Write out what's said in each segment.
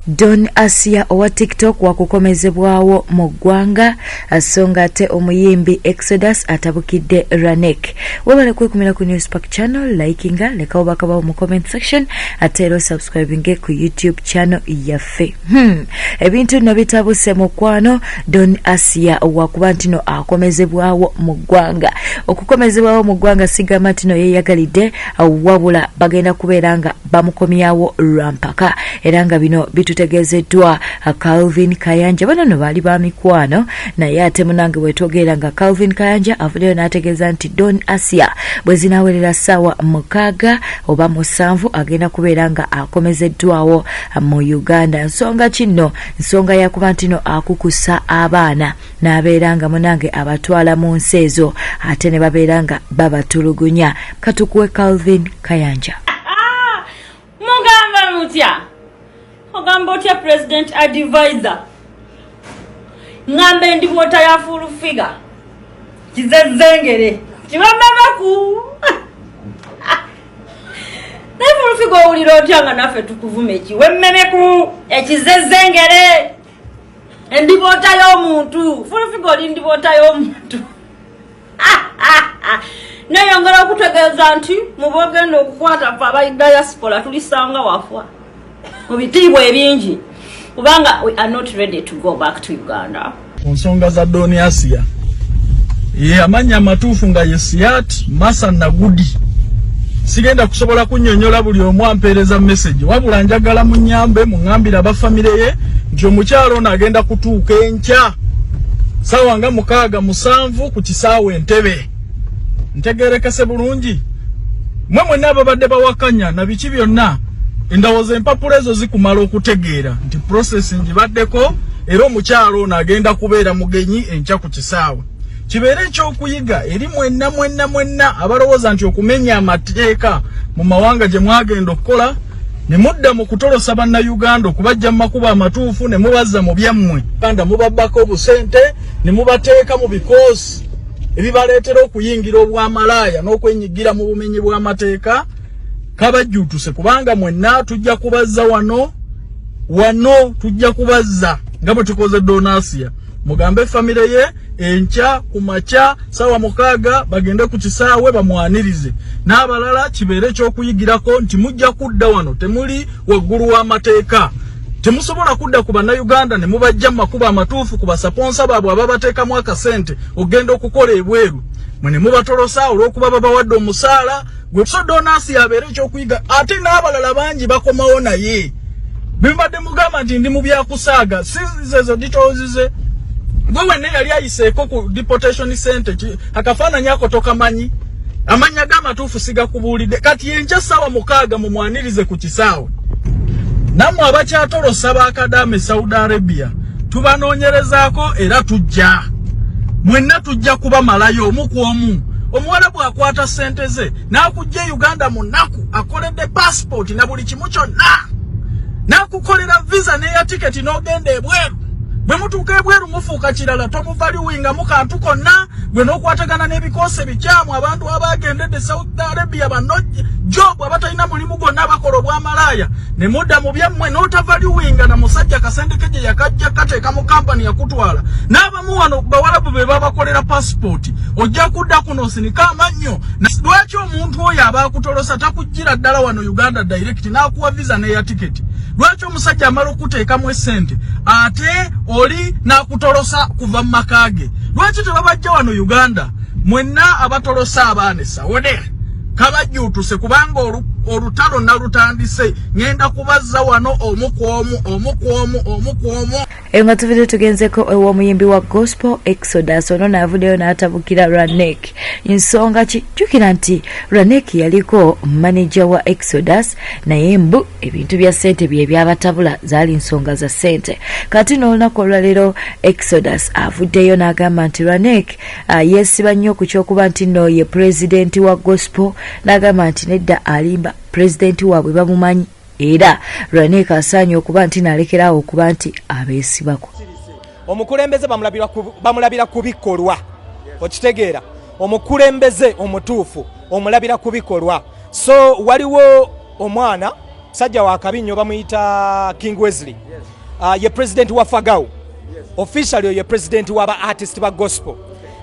Don Asia owa TikTok wakukomezebwawo mu ggwanga asonga ate omuyimbi Exodus atabukidde Lanek. Wabale kwekumira ku Newspack channel, likinga, lekawo bakabawo mu comment section, ate ero subscribing ku YouTube channel yaffe. Ebintu nno bitabuse mu kwano. Don Asia wakuba ntino akomezebwawo mu ggwanga. Okukomezebwawo mu ggwanga sigamba tino yeyagalidde wabula bagenda kubeera nga bamukomyawo lwampaka era nga bino tutegezeddwa Calvin Kayanja bano bali ba mikwano naye ate munange wetogera nga Calvin Kayanja avuddeyo n'ategeeza nti Don Asia bwe zinawerera ssaawa 6 oba 7 agenda kubeera nga akomezeddwawo mu Uganda. Nsonga kino nsonga yakuba ntino akukusa abaana n'abeera nga munange abatwala mu nsi ezo ate ne babeera nga babatulugunya. Katukuwe Calvin Kayanja. Mugamba mutya ogamba otya president advisor ngambe ndi bota ya full figure kizezengere kibamabaku na full figure uliro tyanga nafe tukuvume ki wemmemeku ekizezengere ndi bota y'omuntu full figure ndi bota y'omuntu naye ngala okutegeeza nti mubogenda okukwata pa diaspora tulisanga wafwa mubitibwa ebingi kubanga we are not ready to go back to Uganda. Onsonga za Don Asia amanya matuufu nga Yesiat Masa na Gudi sigenda kusobola kunnyonnyola buli omu ampeereza message wabula njagala munyambe mungambira abafamile ye nti omukyalo ono agenda kutuuka enkya ssaawa nga 6-7 ku kisaawe Entebbe. Ntegerekese bulungi mwe mwenna ababadde bawakanya na biki byonna endowooza empapula ezo zikumala okutegeera nti processing baddeko era omukyalo ono agenda kubeera mugenyi enkya ku kisaawe. Kibeere ekyokuyiga eri mwenna abalowooza nti okumenya amateeka mu mawanga gye mwagenda okukola ne mudda mu kutolosa bannayuganda okubajja mu makubo amatuufu ne mubazza mu byammwe Uganda mubabbako obusente ne mubateeka mu bikoosi ebibaleetera okuyingira obwamalaaya n'okwenyigira mu bumenyi bw'amateeka kabajjutuse kubanga mwenna tujja kubazza wano tujja kubazza nga bwe tukoze Don Asia. Mugambe famile ye enkya ku makya ssaawa 6 bagende ku kisaawe bamwanirize n'abalala kibeere ekyokuyigirako nti mujja kudda wano temuli waggulu w'amateeka. Temusobola kudda ku bannayuganda ne mubajja mu makubo amatuufu ku basaponsa baabwe ababateekamu akasente ogenda okukola ebweru mwe ne mubatolosa olw'okuba babawadde omusaala gwe so Don Asia abeere ekyokuyiga ate n'abalala bangi bakomawo naye. Bimbadde mugamba nti ndi mu byakusaaga sizezo ditozize gwe wenna yali ayiseeko ku deportation center akafaananyi ako tokamanyi amanya g'amatuufu sigakubuulidde kati enkya ssaawa 6 mumwanirize ku kisaawe. Namwe abakyatolosa bakadame Saudi Arabia tubanoonyerezaako era tujja mwenna tujja kubamalayo omu ku omu. Omuwala bw'akwata ssente ze n'akujja Uganda mu nnaku akoledde passport na buli kimu kyonna n'akukolera visa n'eya tiketi n'ogenda ebweru. Bwe mutuuka ebweru mufuuka kirala tomuvaliwinga mu kantu konna gwe n'okwatagana n'ebikoose bikyamu abantu abagendedde Saudi Arabia bano job abatalina mulimu gwonna bakola obwamalaaya ne mudda mu byammwe n'otavaliwinga na musajja kasendeke gye yakajja kateeka mu kampani yakutwala n'abamu wano bawalabu be babakolera passport ojja kudda kuno sinika amannyo. Lwaki omuntu oyo abaakutolosa takujjira ddala wano Uganda direct n'akuwa visa n'eya tiketi? Lwaki omusajja amala okuteekamu essente ate oli n'akutolosa kuva mu maka ge? Lwaki tebabajja wano Uganda? Mwenna abatolosa abaana Saudi kabajjutuse kubanga olutalo nalutandise ngenda kubazza wano omu ku omu. Nga tuvide tugenzeko ew'omuyimbi wa gospel Exodus ono n'avuddeyo n'atabukira Lanek. Nsonga ki jjukira nti Lanek yaliko manager wa Exodus naye mbu ebintu bya ssente bye byabatabula zaali nsonga za ssente. Kati n'olunaku olwaleero Exodus avuddeyo n'agamba nti Lanek yeesiba nnyo ku ky'okuba nti nno ye president wa gospel n'agamba nti nedda alimba president waabwe bamumanyi era Lanek asaanye okuba nti n'alekerawo okuba nti abeesibako. Omukulembeze bamulabira ku bikolwa okitegeera omukulembeze omutuufu omulabira ku bikolwa. So waliwo omwana sajja wa kabinyo bamuyita King Wesley ye president wa Fagao officially ye president wa ba artist ba gospel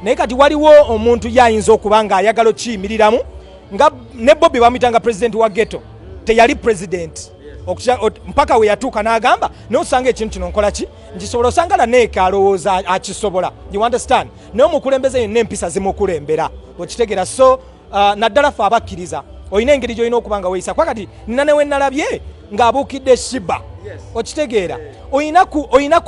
naye kati waliwo omuntu yayinza okubanga ayagala kiyimiriramu nga ne Bobby bamuyitanga president wa ghetto teyali president mpaka we yatuuka n'agamba n'osanga ekintu kino nkola ki nkisobola osanga Lanek alowooza akisobola you understand naye omukulembeze yenna empisa zimukulembera okitegeera so naddala fe abakkiriza olina engeri gy'olina okubanga weeyisa kwa kati nina ne we nalabye ng'abuukidde Shiba okitegeera olina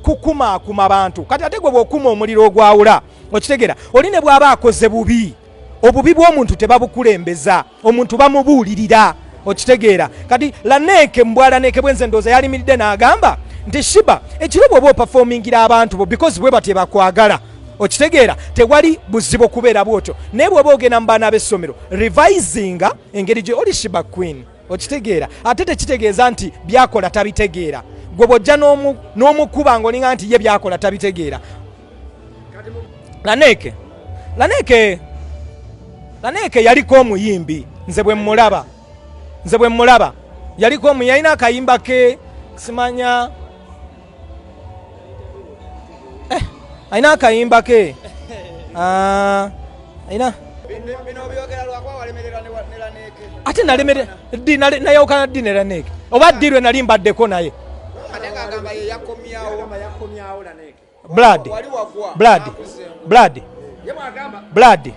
kukumaakuma bantu kati ate gwe bw'okuma omuliro ogwawula okitegeera oli ne bw'aba akoze bubi obubi bw'omuntu tebabukulembeza omuntu bamubuulirira okitegeera kati Lanek mbwalaneke bwenze ndooza yalimiridde n'agamba nti Shiba ekiro bw'oba opafomingira abantu bo because bwe batye bakwagala okitegeera tewali buzibu kubeera bwotyo naye bw'oba ogenda mu baana b'essomero revisinga engeri gye oli Shiba Queen okitegeera ate tekitegeeza nti byakola tabitegeera gwe bw'ojja n'omukuba ng'olinga nti ye byakola tabitegeera Lanek yaliko omuyimbi nze bwe mmulaba yaliko yalina akayimba ke simanya ayina akayimba ke ayina ate nayawukana ddi ne Lanek oba ddi lwe nali mbaddeko naye blood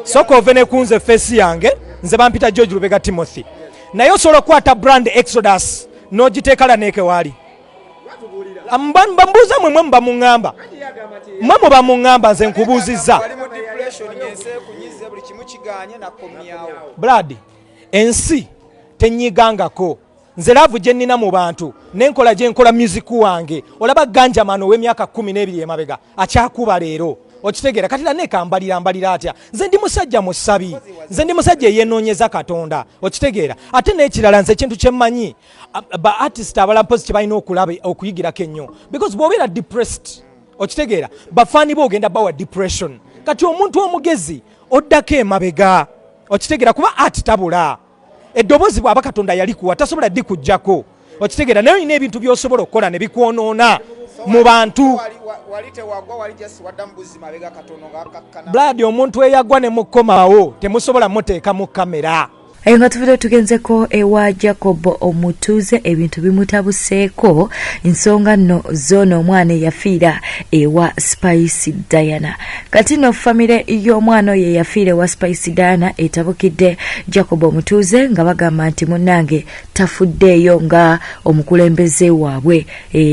soka ove ne kunze face yange nze bampita George Lubega Timothy naye osobola okukwata brand Exodus n'ogiteeka Lanek waali mbambuuza mwe mubamuŋŋamba mwe mubamuŋŋamba nze nkubuuzizza blood ensi tenyigangako nze laavu gye nnina mu bantu n'enkola gye nkola music wange olaba Ganjaman ow'emyaka 12 emabega akyakuba leero okitegeera kati Lanek ambalira atya nze ndi musajja musabi nze ndi musajja eyeenoonyeza Katonda okitegeera ate n'ekirala nze ekintu kyemmanyi ba artist abalala mpozi kye balina okulaba okuyigirako ennyo because bw'obeera depressed okitegeera bafaani bo ogenda bawa depression kati omuntu omugezi oddako emabega okitegeera kuba art tabula eddoboozi bw'aba Katonda yalikuwa tasobola ddi kujjako okitegeera naye olina ebintu by'osobola okukola ne bikwonoona mu bantu blood omuntu eyagwa ne mukomawo temusobola muteeka mu kamera Ayo nga tuvudde tugenzeko ewa Jacob Omutuze ebintu bimutabuseeko ensonga nno zona omwana yafiira ewa Spice Diana. Kati no famire y'omwana oyo yafiira ewa Spice Diana etabukidde Jacob Omutuze nga bagamba nti munnange tafuddeeyo nga omukulembeze waabwe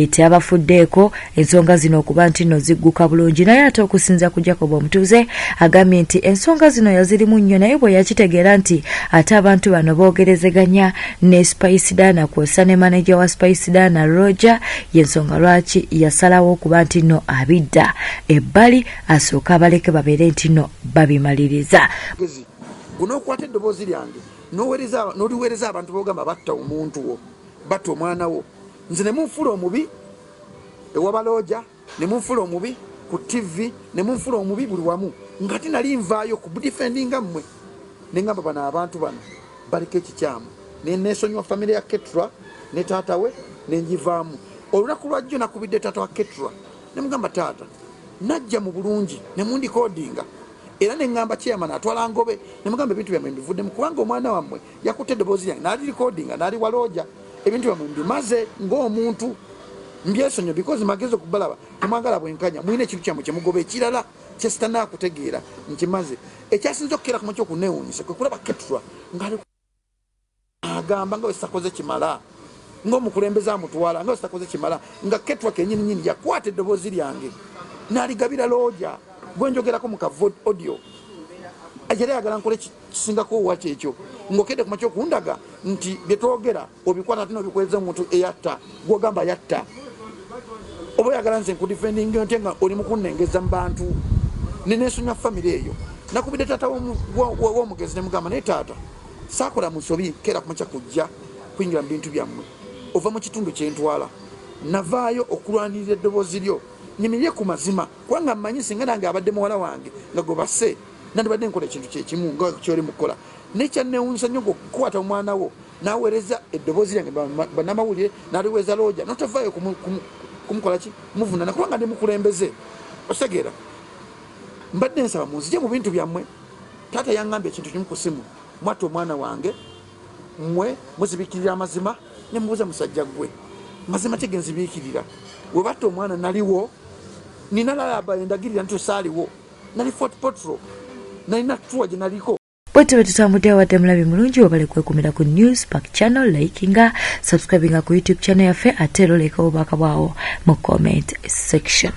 teabafuddeeko ensonga zino okuba nti no zigguka bulungi naye ate okusinza ku Jacob Omutuze agambye nti ensonga zino yazirimu nnyo naye bwe yakitegeera nti ate abantu bano boogerezeganya ne Spice Diana kwosa ne manager wa Spice Diana Roger yensonga lwaki yasalawo okuba nti no abidda ebbali asooka abaleke babeere nti no babimaliriza guno okwata eddoboozi lyange n'oliweereza abantu boogamba batta omuntu wo batta omwana wo nze ne munfula omubi ewabaloja ne munfula omubi ku TV ne munfula omubi buli wamu nga tinali nvaayo ku budifendinga mmwe nengamba bano abantu bano baliko ekikyamu nesonyiwa famire ya Ketra ne taata we nenjivaamu olunaku lwajjo nakubidde taata wa Ketra nemugamba taata najja mu bulungi nemundikodinga era nengamba chairman atwala ngobe nemugamba ebintu byammwe mbivudde mu kubanga omwana wammwe yakutte eddoboozi yange naali recordinga naali waloja ebintu byammwe mbimaze ng'omuntu mbyesonyiwa because magezi okubalaba temwagala bwenkanya mulina ekintu kyammwe kyemugoba ekirala kyesitana kutegeera nkimaze ekyasinza okukera kumukyo kuneewuunyisa kwe kulaba Ketra ngali agamba nga wesitakoze kimala ng'omukulembeze amutwala nga wesitakoze kimala nga Ketra kenyini nyini yakwata eddoboozi lyange n'aligabira looja gwenjogerako mu ka audio ajere yagala nkole kisingako owaky ekyo ng'okedde kumakyo okundaga nti bye twogera obikwata ate n'obikweza omuntu eyatta gw'ogamba yatta oba oyagala nze nkudifendinga nti nga oli mukunnengeza mu bantu neneesonyiwa famire eyo nakubidde taata w'omugezi nemugamba naye taata saakola musobi kera kumakya kujja kuyingira mu bintu byammwe ova mu kitundu kyentwala navaayo okulwanirira eddoboozi lyo nyimirire ku mazima kubanga mmanyi singa nange abadde muwala wange nga gobase nandibadde nkola ekintu kyekimu nga kyoli mukola nekyanneewuunyisa nnyo okukwata omwana wo naweereza eddoboozi lyange bannamawulire naliweeza looja notavaayo kumukola ki muvunana kubanga ndi mukulembeze otegeera mbadde nsaba munzije mu bintu byammwe taata yangambye ekintu kimu ku simu mwatta omwana wange mmwe muzibikirira amazima ne mubuuza musajja gwe mazima tegenzibikirira we batta omwana naliwo nina lalaba endagirira nti saaliwo nali Fort Potro nalina tuwa gye naliko bwete betutambudde awadde mulabi mulungi wabale kwekumira ku News Park channel likinga subscribinga ku YouTube channel yaffe ate loleka obubaka bwawo mu comment section.